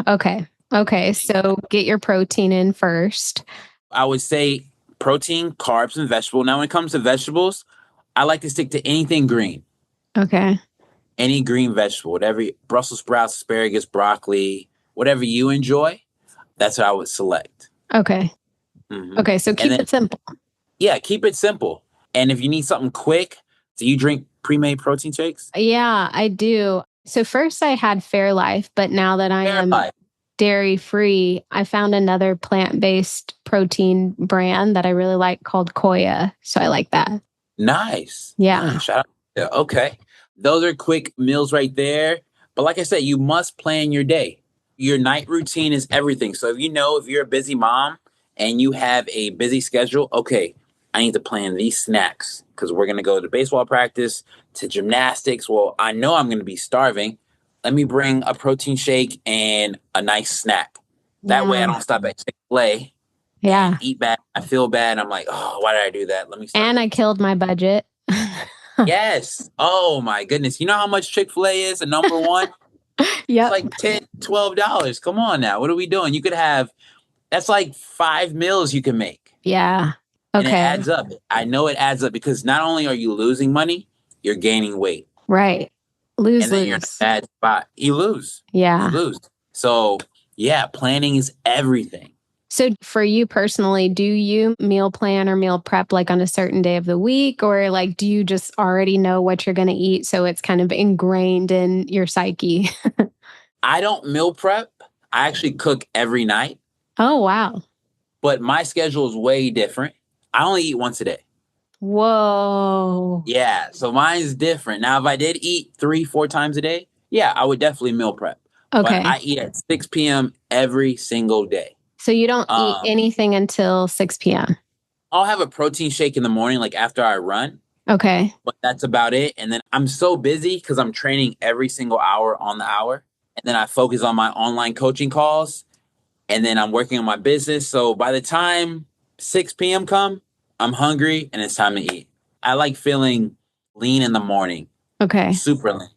Okay. Okay. So get your protein in first. I would say protein, carbs, and vegetable. Now, when it comes to vegetables, I like to stick to anything green. Okay. Any green vegetable, whatever, Brussels sprouts, asparagus, broccoli, whatever you enjoy, that's what I would select. Okay. Mhm. Okay. So And keep then, it simple. yeah, keep it simple. And if you need something quick, do you drink pre-made protein shakes? Yeah, I do. So first I had Fairlife, but now that I am Fairlife. dairy free, I found another plant-based protein brand that I really like called Koya. So I like that. Nice. Yeah. Nice. Shout out. Yeah, okay. Those are quick meals right there. But like I said, you must plan your day. Your night routine is everything. So if you're a busy mom and you have a busy schedule, okay, I need to plan these snacks because we're going to go to baseball practice, to gymnastics. Well, I know I'm going to be starving. Let me bring a protein shake and a nice snack. That way I don't stop at Chick-fil-A Yeah. eat bad. I feel bad. I'm like, oh, why did I do that? Let me start. And I killed my budget. Yes. Oh my goodness. You know how much Chick-fil-A is? A number one? Yep. It's like $10, $12. Come on now. What are we doing? That's like 5 meals you can make. Yeah. And it Okay. adds up. I know it adds up because not only are you losing money, you're gaining weight. Right. And then you're in a Lose. bad spot. You lose. Yeah. You lose. So yeah, planning is everything. So for you personally, do you meal plan or meal prep like on a certain day of the week? Or like, do you just already know what you're going to eat? So it's kind of ingrained in your psyche. I don't meal prep. I actually cook every night. Oh, wow. But my schedule is way different. I only eat once a day. Whoa. Yeah. So mine's different. Now, if I did eat 3-4 times a day, yeah, I would definitely meal prep. Okay. But I eat at 6 p.m. every single day. So you don't eat anything until 6 p.m. I'll have a protein shake in the morning, like after I run. Okay. But that's about it. And then I'm so busy because I'm training every single hour on the hour. And then I focus on my online coaching calls. And then I'm working on my business. So by the time 6 p.m. come, I'm hungry and it's time to eat. I like feeling lean in the morning. Okay. Super lean.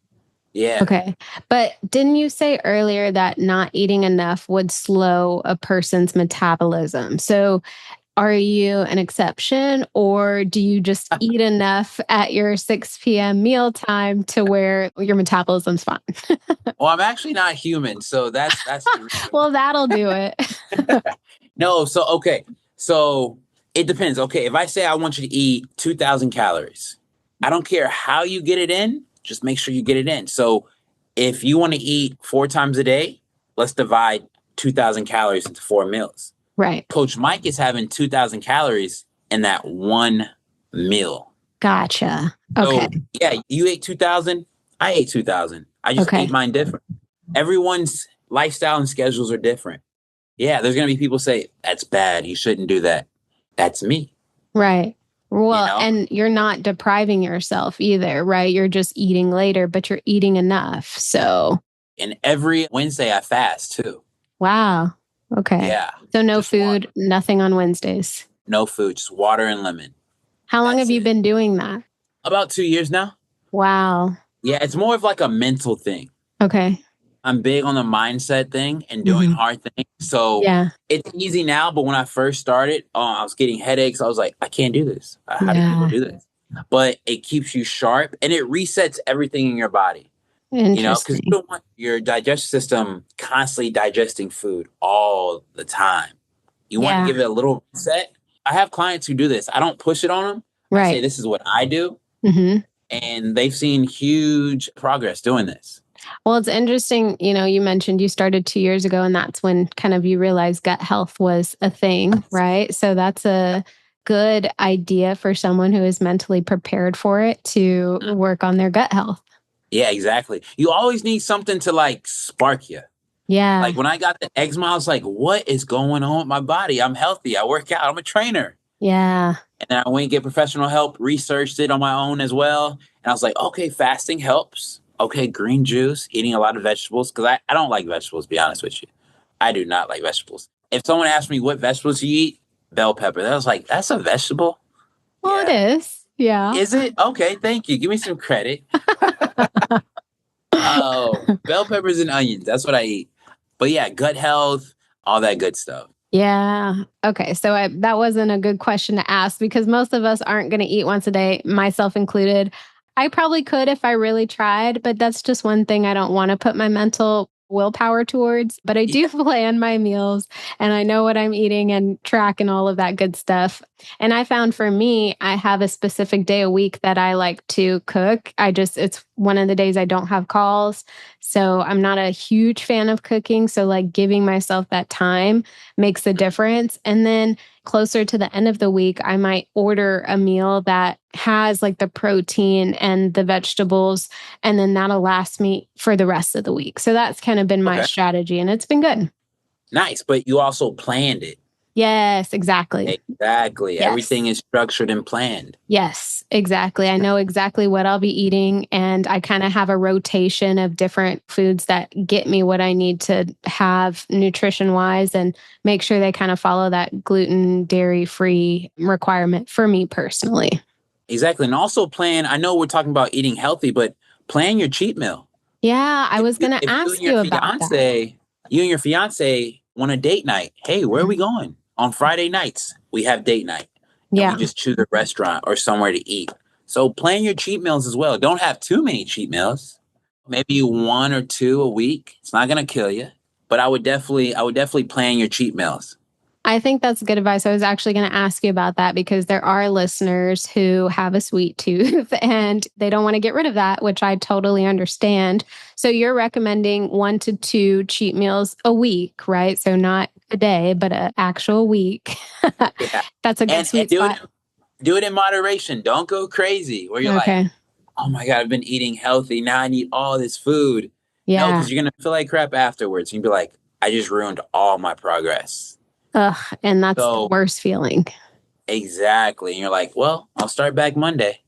Yeah. Okay. But didn't you say earlier that not eating enough would slow a person's metabolism? So are you an exception or do you just eat enough at your 6 p.m. meal time to where your metabolism's fine? Well, I'm actually not human. So that's the reason. Well, that'll do it. No. So, okay. So it depends. Okay. If I say I want you to eat 2,000 calories, I don't care how you get it in. Just make sure you get it in. So if you want to eat 4 times a day, let's divide 2,000 calories into 4 meals. Right. Coach Mike is having 2,000 calories in that one meal. Gotcha. Okay. So yeah, you ate 2,000. I ate 2,000. I just ate mine different. Everyone's lifestyle and schedules are different. Yeah, there's going to be people say, that's bad. You shouldn't do that. That's me. Right. Well, You know? and you're not depriving yourself either, right? You're just eating later, but you're eating enough. So, And every Wednesday I fast too. wow. Okay. Yeah. So no just food, water. nothing on Wednesdays. No food, just water and lemon. How long That's have you it. been doing that? About 2 years now. Wow. Yeah, it's more of like a mental thing. Okay. I'm big on the mindset thing and doing hard things. So Yeah. it's easy now, but when I first started, I was getting headaches. I was like, I can't do this. How do people do this? But it keeps you sharp and it resets everything in your body. Because you don't want your digestive system constantly digesting food all the time. You want to give it a little reset. I have clients who do this. I don't push it on them. I say, this is what I do. And they've seen huge progress doing this. Well, it's interesting. You mentioned you started 2 years ago, and that's when kind of you realized gut health was a thing, right? So that's a good idea for someone who is mentally prepared for it to work on their gut health. Yeah, exactly. You always need something to like spark you. Yeah. Like when I got the eczema, I was like, what is going on with my body? I'm healthy. I work out. I'm a trainer. Yeah. And then I went and get professional help, researched it on my own as well. And I was like, okay, fasting helps. Okay, green juice, eating a lot of vegetables. Because I don't like vegetables, to be honest with you. I do not like vegetables. If someone asked me what vegetables you eat, bell pepper. I was like, that's a vegetable? Well, it is. Yeah. Is it? Okay, thank you. Give me some credit. Oh, bell peppers and onions. That's what I eat. But yeah, gut health, all that good stuff. Yeah. Okay. So that wasn't a good question to ask because most of us aren't going to eat once a day, myself included. I probably could if I really tried, but that's just one thing I don't want to put my mental willpower towards, but I do plan my meals and I know what I'm eating and track and all of that good stuff. And I found for me, I have a specific day a week that I like to cook. It's one of the days I don't have calls. So I'm not a huge fan of cooking. So like giving myself that time makes a difference. And then closer to the end of the week, I might order a meal that has like the protein and the vegetables, and then that'll last me for the rest of the week. So that's kind of been my strategy, and it's been good. Nice. But you also planned it. Yes, exactly. Exactly. Yes. Everything is structured and planned. Yes, exactly. I know exactly what I'll be eating, and I kind of have a rotation of different foods that get me what I need to have nutrition wise and make sure they kind of follow that gluten, dairy free requirement for me personally. Exactly. And also plan, I know we're talking about eating healthy, but plan your cheat meal. Yeah, I was going to If ask you about that. you and your fiance want a date night, hey, where are we going? On Friday nights, we have date night. And Yeah. we just choose a restaurant or somewhere to eat. So plan your cheat meals as well. Don't have too many cheat meals. Maybe one or two a week. It's not going to kill you. But I would definitely plan your cheat meals. I think that's good advice. I was actually going to ask you about that because there are listeners who have a sweet tooth and they don't want to get rid of that, which I totally understand. So you're recommending 1 to 2 cheat meals a week, right? So not a day, but an actual week. Yeah. That's a good sweet spot. Do it in moderation. Don't go crazy where you're like, oh my God, I've been eating healthy. Now I need all this food. Yeah. No, because you're going to feel like crap afterwards. You'll be like, I just ruined all my progress. Ugh, and that's the worst feeling. Exactly. And you're like, well, I'll start back Monday.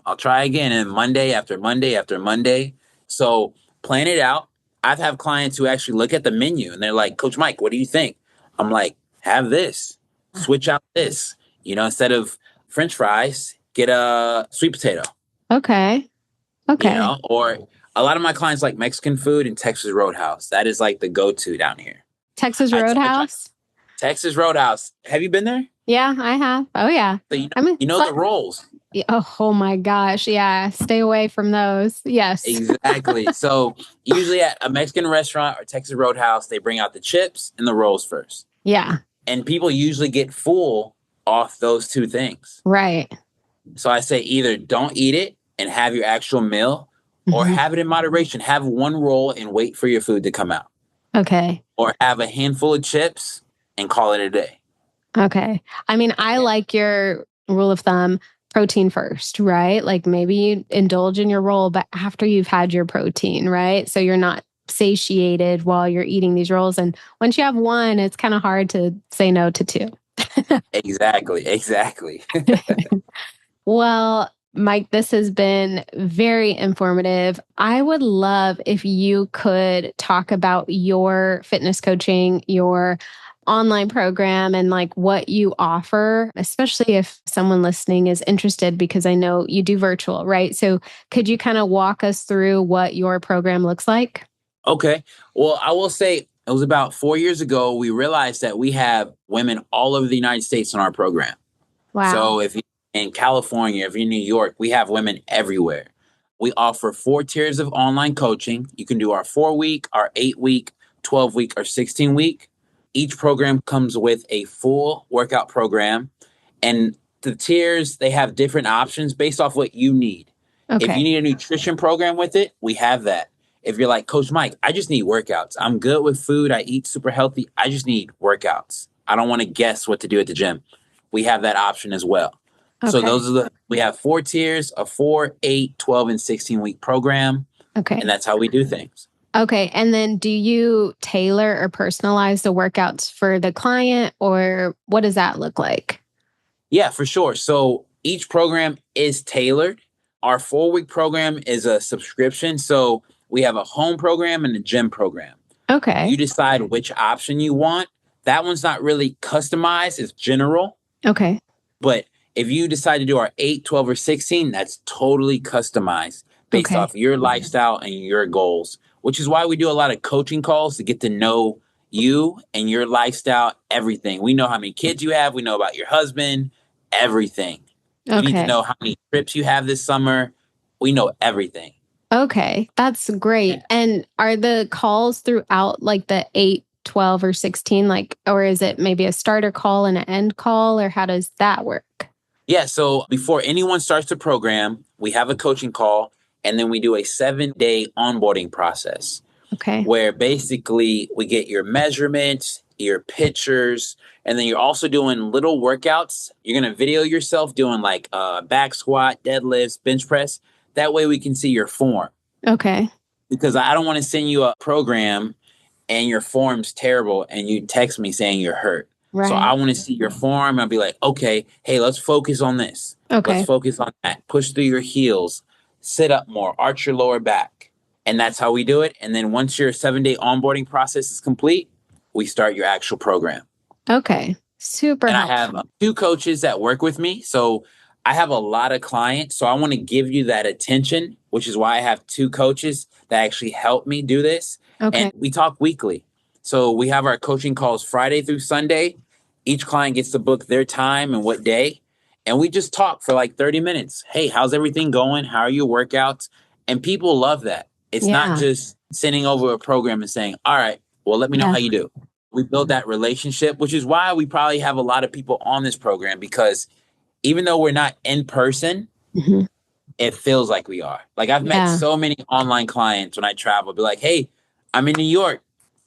I'll try again. And Monday after Monday after Monday. So plan it out. I've had clients who actually look at the menu and they're like, Coach Mike, what do you think? I'm like, have this. Switch out this. Instead of French fries, get a sweet potato. Okay. Or a lot of my clients like Mexican food and Texas Roadhouse. That is like the go-to down here. Texas Roadhouse? Texas Roadhouse. Have you been there? Yeah, I have. Oh, yeah. So the rolls. Oh my gosh. Yeah. Stay away from those. Yes. Exactly. So usually at a Mexican restaurant or Texas Roadhouse, they bring out the chips and the rolls first. Yeah. And people usually get full off those two things. Right. So I say either don't eat it and have your actual meal or have it in moderation. Have one roll and wait for your food to come out. Okay. Or have a handful of chips and call it a day. Okay. I mean, I like your rule of thumb, protein first, right? Like maybe you indulge in your roll, but after you've had your protein, right? So you're not satiated while you're eating these rolls. And once you have one, it's kind of hard to say no to 2. Exactly. Well, Mike, this has been very informative. I would love if you could talk about your fitness coaching, your online program, and like what you offer, especially if someone listening is interested, because I know you do virtual, right? So could you kind of walk us through what your program looks like? Okay. Well, I will say it was about 4 years ago, we realized that we have women all over the United States in our program. Wow. So if you're in California, if you're in New York, we have women everywhere. We offer 4 tiers of online coaching. You can do our 4-week, our 8-week, 12-week, or 16-week. Each program comes with a full workout program. And the tiers, they have different options based off what you need. Okay. If you need a nutrition program with it, we have that. If you're like, Coach Mike, I just need workouts. I'm good with food. I eat super healthy. I just need workouts. I don't want to guess what to do at the gym. We have that option as well. Okay. So we have 4 tiers, a 4, 8, 12, and 16-week program. Okay. And that's how we do things. Okay. And then do you tailor or personalize the workouts for the client, or what does that look like? Yeah, for sure. So each program is tailored. Our 4-week program is a subscription. So we have a home program and a gym program. Okay. You decide which option you want. That one's not really customized. It's general. Okay. But if you decide to do our 8, 12, or 16, that's totally customized based off your lifestyle and your goals, which is why we do a lot of coaching calls to get to know you and your lifestyle, everything. We know how many kids you have. We know about your husband, everything. We need to know how many trips you have this summer. We know everything. Okay, that's great. Yeah. And are the calls throughout like the 8, 12, or 16, like, or is it maybe a starter call and an end call, or how does that work? Yeah. So before anyone starts the program, we have a coaching call and then we do a 7-day onboarding process Okay. where basically we get your measurements, your pictures, and then you're also doing little workouts. You're going to video yourself doing like back squat, deadlifts, bench press. That way we can see your form Okay. because I don't want to send you a program and your form's terrible and you text me saying you're hurt. So I Right. want to see your form. I'll be like, okay, hey, let's focus on this. Let's Okay. focus on that. Push through your heels, sit up more, arch your lower back. And that's how we do it. And then once your 7-day onboarding process is complete, we start your actual program. Okay. Super And I have helpful. 2 coaches that work with me. So I have a lot of clients. So I want to give you that attention, which is why I have 2 coaches that actually help me do this. Okay. And we talk weekly. So we have our coaching calls Friday through Sunday. Each client gets to book their time and what day. And we just talk for like 30 minutes. Hey, how's everything going? How are your workouts? And people love that. It's not Yeah. just sending over a program and saying, all right, well, let me know Yeah. how you do. We build that relationship, which is why we probably have a lot of people on this program because even though we're not in person, Mhm. it feels like we are. Like I've met Yeah. so many online clients when I travel, be like, hey, I'm in New York.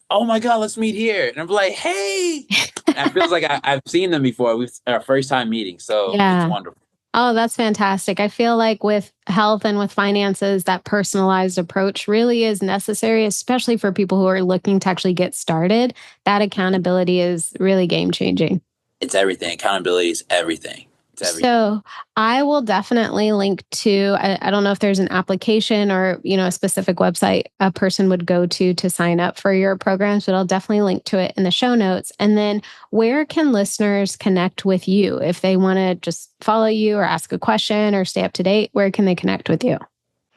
Oh my God, let's meet here. And I'm like, hey. And it feels like I've seen them before. We've our first time meeting. So it's Yeah. wonderful. Oh, that's fantastic. I feel like with health and with finances, that personalized approach really is necessary, especially for people who are looking to actually get started. That accountability is really game changing. It's everything. Accountability is everything. It's everything. So I will definitely link to, I don't know if there's an application or, a specific website a person would go to sign up for your programs, but I'll definitely link to it in the show notes. And then where can listeners connect with you if they want to just follow you or ask a question or stay up to date? Where can they connect with you?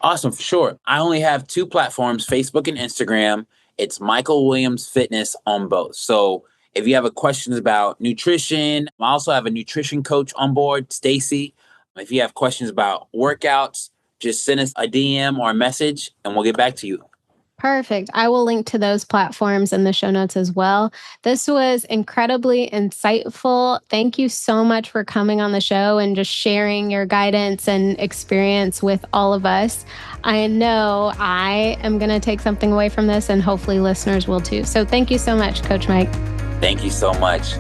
Awesome, for sure. I only have 2 platforms, Facebook and Instagram. It's Michael Williams Fitness on both. So if you have a questions about nutrition, I also have a nutrition coach on board, Stacy. If you have questions about workouts, just send us a DM or a message and we'll get back to you. Perfect. I will link to those platforms in the show notes as well. This was incredibly insightful. Thank you so much for coming on the show and just sharing your guidance and experience with all of us. I know I am going to take something away from this, and hopefully listeners will too. So thank you so much, Coach Mike. Thank you so much.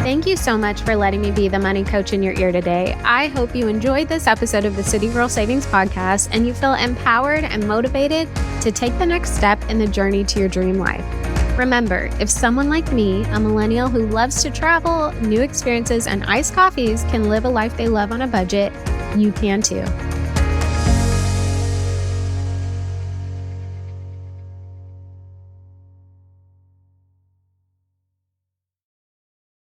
Thank you so much for letting me be the money coach in your ear today. I hope you enjoyed this episode of the City Girl Savings Podcast and you feel empowered and motivated to take the next step in the journey to your dream life. Remember, if someone like me, a millennial who loves to travel, new experiences, and iced coffees can live a life they love on a budget, you can too.